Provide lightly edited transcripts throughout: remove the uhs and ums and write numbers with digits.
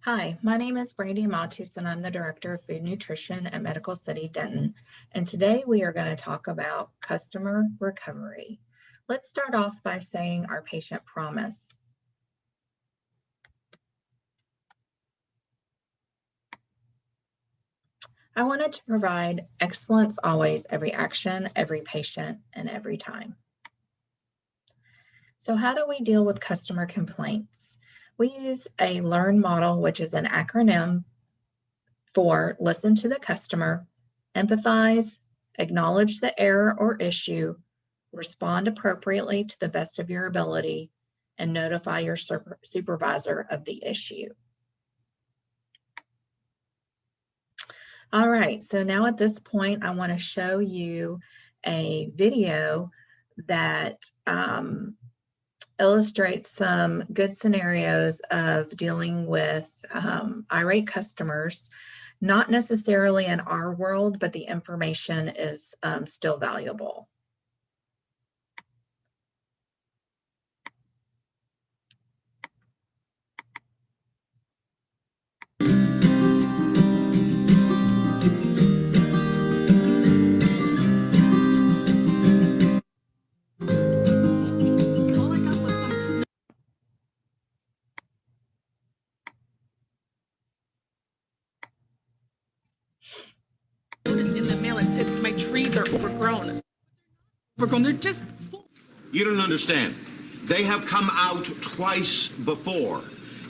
Hi, my name is Brandy Matus, and I'm the Director of Food Nutrition at Medical City Denton. And today we are going to talk about customer recovery. Let's start off by saying our patient promise. I wanted to provide excellence always, every action, every patient, and every time. So how do we deal with customer complaints? We use a LEARN model, which is an acronym for listen to the customer, empathize, acknowledge the error or issue, respond appropriately to the best of your ability, and notify your supervisor of the issue. All right, so now at this point, I want to show you a video that illustrates some good scenarios of dealing with irate customers. Not necessarily in our world, but the information is still valuable. In the mail, it said my trees are overgrown. They're just full. You don't understand. They have come out twice before,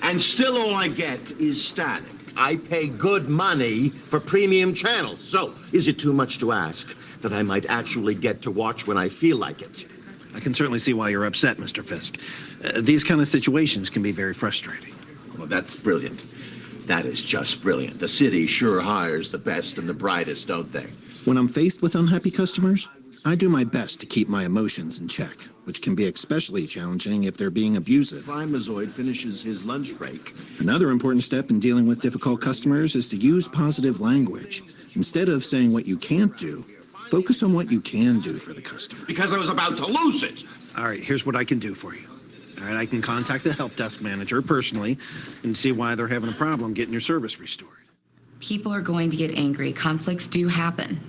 and still all I get is static. I pay good money for premium channels, so is it too much to ask that I might actually get to watch when I feel like it? I can certainly see why you're upset, Mr. Fisk. These kind of situations can be very frustrating. Well, that's brilliant. That is just brilliant. The city sure hires the best and the brightest, don't they? When I'm faced with unhappy customers, I do my best to keep my emotions in check, which can be especially challenging if they're being abusive. Primazoid finishes his lunch break. Another important step in dealing with difficult customers is to use positive language. Instead of saying what you can't do, focus on what you can do for the customer. Because I was about to lose it. All right, here's what I can do for you. All right, I can contact the help desk manager personally and see why they're having a problem getting your service restored. People are going to get angry. Conflicts do happen.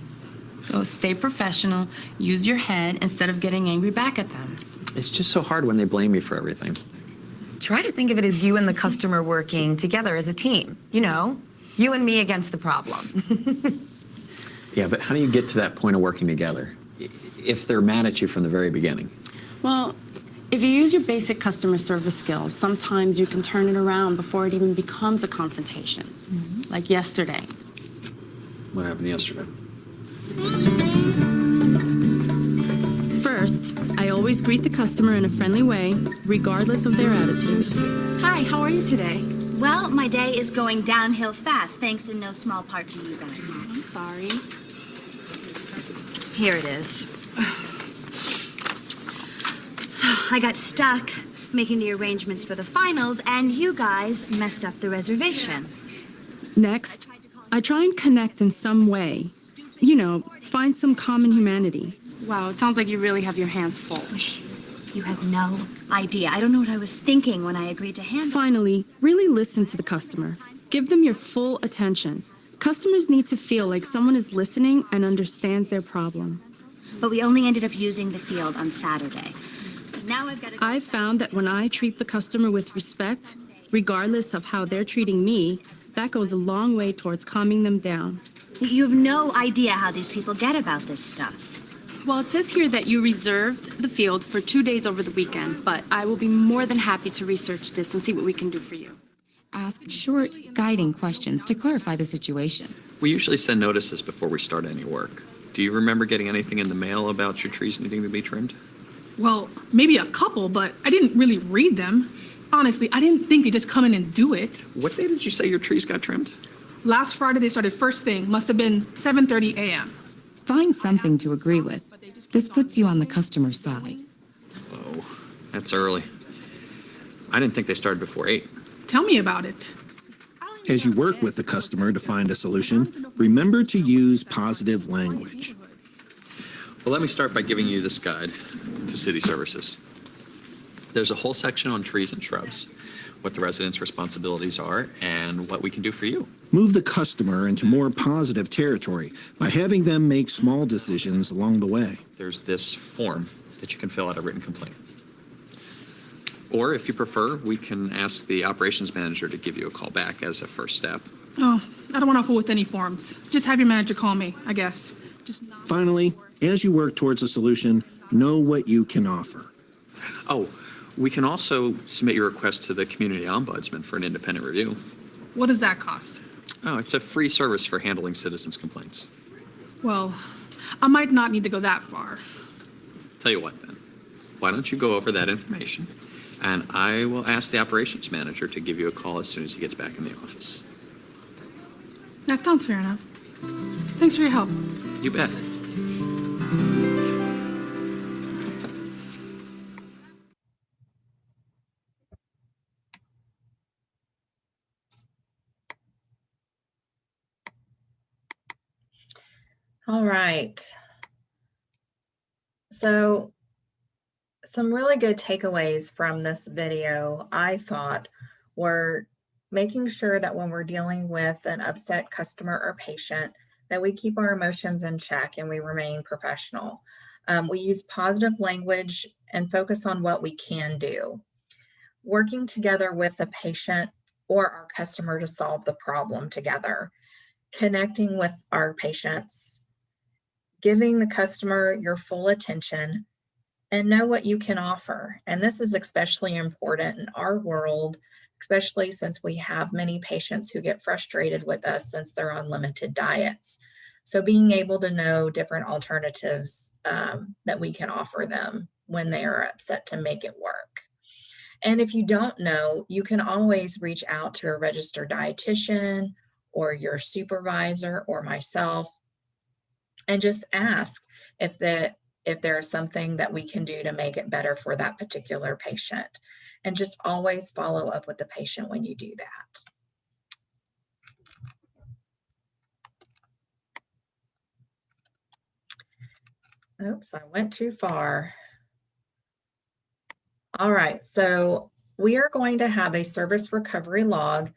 So stay professional, use your head instead of getting angry back at them. It's just so hard when they blame me for everything. Try to think of it as you and the customer working together as a team. You know, you and me against the problem. Yeah, but how do you get to that point of working together if they're mad at you from the very beginning? Well, if you use your basic customer service skills, sometimes you can turn it around before it even becomes a confrontation. Like yesterday. What happened yesterday? First, I always greet the customer in a friendly way, regardless of their attitude. Hi, how are you today? Well, my day is going downhill fast, thanks in no small part to you guys. I'm sorry. Here it is. I got stuck making the arrangements for the finals, and you guys messed up the reservation. Next, I try and connect in some way. You know, find some common humanity. Wow, it sounds like you really have your hands full. You have no idea. I don't know what I was thinking when I agreed to handle. Finally, really listen to the customer. Give them your full attention. Customers need to feel like someone is listening and understands their problem. But we only ended up using the field on Saturday. Now I've got to. I've found that when I treat the customer with respect, regardless of how they're treating me, that goes a long way towards calming them down. You have no idea how these people get about this stuff. Well, it says here that you reserved the field for 2 days over the weekend, but I will be more than happy to research this and see what we can do for you. Ask short, guiding questions to clarify the situation. We usually send notices before we start any work. Do you remember getting anything in the mail about your trees needing to be trimmed? Well, maybe a couple, but I didn't really read them. Honestly, I didn't think they'd just come in and do it. What day did you say your trees got trimmed? Last Friday, they started first thing. Must have been 7:30 a.m. Find something to agree with. This puts you on the customer's side. Oh, that's early. I didn't think they started before 8. Tell me about it. As you work with the customer to find a solution, remember to use positive language. Well, let me start by giving you this guide to city services. There's a whole section on trees and shrubs, what the residents' responsibilities are, and what we can do for you. Move the customer into more positive territory by having them make small decisions along the way. There's this form that you can fill out a written complaint. Or if you prefer, we can ask the operations manager to give you a call back as a first step. Oh, I don't want to fool with any forms. Just have your manager call me, I guess. Just not. Finally, as you work towards a solution, know what you can offer. Oh, we can also submit your request to the community ombudsman for an independent review. What does that cost? Oh, it's a free service for handling citizens' complaints. Well, I might not need to go that far. Tell you what then, why don't you go over that information, and I will ask the operations manager to give you a call as soon as he gets back in the office. That sounds fair enough. Thanks for your help. You bet. All right. So some really good takeaways from this video, I thought, were making sure that when we're dealing with an upset customer or patient, that we keep our emotions in check and we remain professional. We use positive language and focus on what we can do. Working together with the patient or our customer to solve the problem together. Connecting with our patients. Giving the customer your full attention, and know what you can offer. And this is especially important in our world, especially since we have many patients who get frustrated with us since they're on limited diets. So being able to know different alternatives that we can offer them when they are upset to make it work. And if you don't know, you can always reach out to a registered dietitian or your supervisor or myself and just ask if there is something that we can do to make it better for that particular patient. And just always follow up with the patient when you do that. Oops, I went too far. All right, so we are going to have a service recovery log.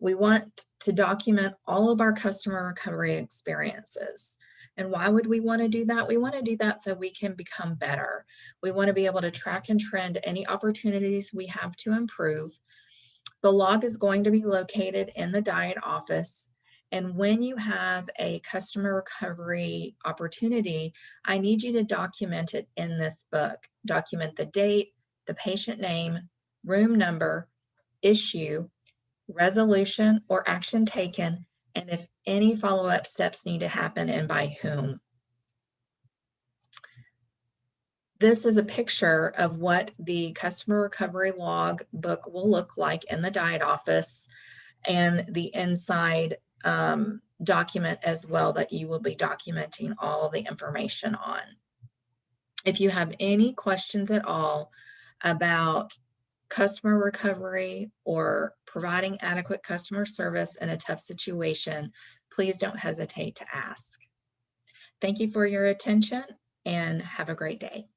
We want to document all of our customer recovery experiences. And why would we want to do that? We want to do that so we can become better. We want to be able to track and trend any opportunities we have to improve. The log is going to be located in the diet office. And when you have a customer recovery opportunity, I need you to document it in this book. Document the date, the patient name, room number, issue, resolution or action taken, and if any follow-up steps need to happen and by whom. This is a picture of what the customer recovery log book will look like in the diet office, and the inside document as well that you will be documenting all the information on. If you have any questions at all about customer recovery or providing adequate customer service in a tough situation, please don't hesitate to ask. Thank you for your attention and have a great day.